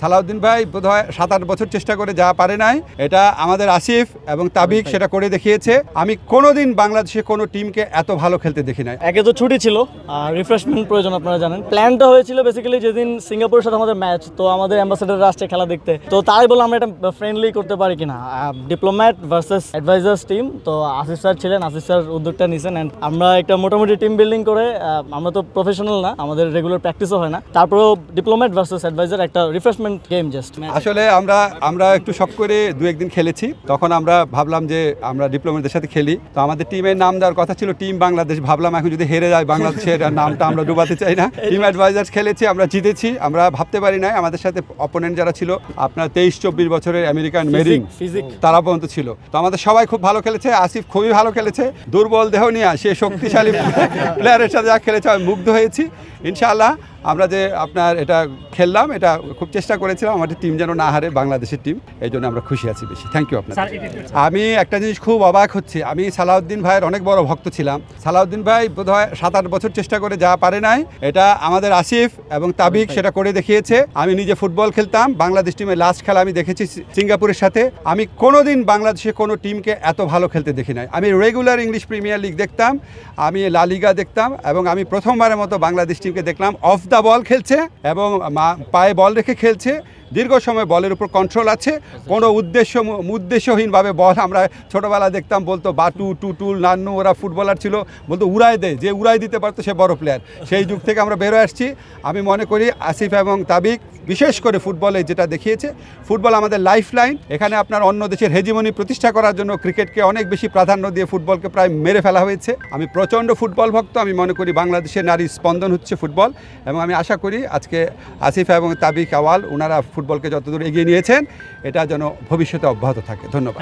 সালাউদ্দিন ভাই বোধহয় 7-8 বছর চেষ্টা করে যা পারে নাই, এটা আমাদের আসিফ এবং তাবিক সেটা করে দেখিয়েছে। আমি কোনোদিন বাংলাদেশে কোনো টিমকে এত ভালো খেলতে দেখি নাই। একে তো ছুটি ছিল, রিফ্রেশমেন্ট প্রয়োজন, আপনারা জানেন। প্ল্যানটা হয়েছিল বেসিক্যালি যেদিন সিঙ্গাপুরের সাথে আমাদের ম্যাচ, তো আমাদের অ্যাম্বাসেডার আসছে খেলা দেখতে, তো তাই বলে আমরা এটা ফ্রেন্ডলি করতে পারি কিনা, ডিপ্লোম্যাট ভার্সেস অ্যাডভাইজার্স টিম। তো আসিফ স্যার ছিলেন, আসিফ স্যার উদ্যোগটা নিয়েছেন অ্যান্ড আমরা একটা মোটামুটি টিম বিল্ডিং করে, আমরা তো প্রফেশনাল না, আমাদের রেগুলার প্র্যাকটিসও হয় না, তারপরেও ডিপ্লোম্যাট ভার্সেস অ্যাডভাইজার একটা রিফ্রেশমেন্ট গেম জাস্ট। আসলে আমরা একটু শখ করে 2-1 দিন খেলেছি, তখন আমরা ভাবলাম যে আমরা ডিপ্লোম্যাটদের সাথে খেলি। তো আমাদের টিমের নাম দেওয়ার কথা ছিল টিম বাংলাদেশ, ভাবলাম এখন যদি হেরে যায় বাংলাদেশের নামটা আমরা ডুবাতে চাই না। টিম অ্যাডভাইজার্স খেলেছি, আমরা জিতেছি। আমরা ভাবতে পারি নাই আমাদের সাথে অপোনেন্ট যারা ছিল আপনার 23-24 বছরের আমেরিকান মেরিন, তারা পর্যন্ত ছিল। তো আমাদের সবাই খুব ভালো খেলেছে, আসিফ খুবই ভালো খেলেছে, দুর্বল দেহ নিয়ে সে শক্তিশালী প্লেয়ারের সাথে যা খেলেছে আমি মুগ্ধ হয়েছি। ইনশাআল্লাহ আমরা যে আপনার এটা খেললাম, এটা খুব চেষ্টা করেছিলাম আমাদের টিম যেন না হারে, বাংলাদেশের টিম, এই জন্য আমরা খুশি আছি বেশি। থ্যাংক ইউ আপনার। আমি একটা জিনিস খুব অবাক হচ্ছি, আমি সালাউদ্দিন ভাইয়ের অনেক বড় ভক্ত ছিলাম। সালাউদ্দিন ভাই বোধহয় 7-8 বছর চেষ্টা করে যা পারে নাই, এটা আমাদের আসিফ এবং তাবিক সেটা করে দেখিয়েছে। আমি নিজে ফুটবল খেলতাম, বাংলাদেশ টিমের লাস্ট খেলা আমি দেখেছি সিঙ্গাপুরের সাথে। আমি কোনোদিন বাংলাদেশে কোনো টিমকে এত ভালো খেলতে দেখি নাই। আমি রেগুলার ইংলিশ প্রিমিয়ার লিগ দেখতাম, আমি লা লিগা দেখতাম, এবং আমি প্রথমবারের মতো বাংলাদেশ টিমকে দেখলাম অফ দ্য বল খেলছে এবং পায়ে বল রেখে খেলছে, দীর্ঘ সময় বলের উপর কন্ট্রোল আছে, কোনো উদ্দেশ্যহীনভাবে বল। আমরা ছোটোবেলা দেখতাম বলতো বাটু, টুটুল, নান্নু, ওরা ফুটবলার ছিল, বলতো উড়াই দেয়, যে উড়াই দিতে পারতো সে বড় প্লেয়ার। সেই যুগ থেকে আমরা বেরোয় আসছি। আমি মনে করি আসিফ এবং তাবিক বিশেষ করে ফুটবলে যেটা দেখিয়েছে, ফুটবল আমাদের লাইফ লাইন। এখানে আপনার অন্য দেশের হেজিমনি প্রতিষ্ঠা করার জন্য ক্রিকেটকে অনেক বেশি প্রাধান্য দিয়ে ফুটবলকে প্রায় মেরে ফেলা হয়েছে। আমি প্রচণ্ড ফুটবল ভক্ত, আমি মনে করি বাংলাদেশের নারীর স্পন্দন হচ্ছে ফুটবল, এবং আমি আশা করি আজকে আসিফ এবং তাবিক আওয়াল ওনারা ফুটবলকে যতদূর এগিয়ে নিয়েছেন, এটা যেন ভবিষ্যতে অব্যাহত থাকে। ধন্যবাদ।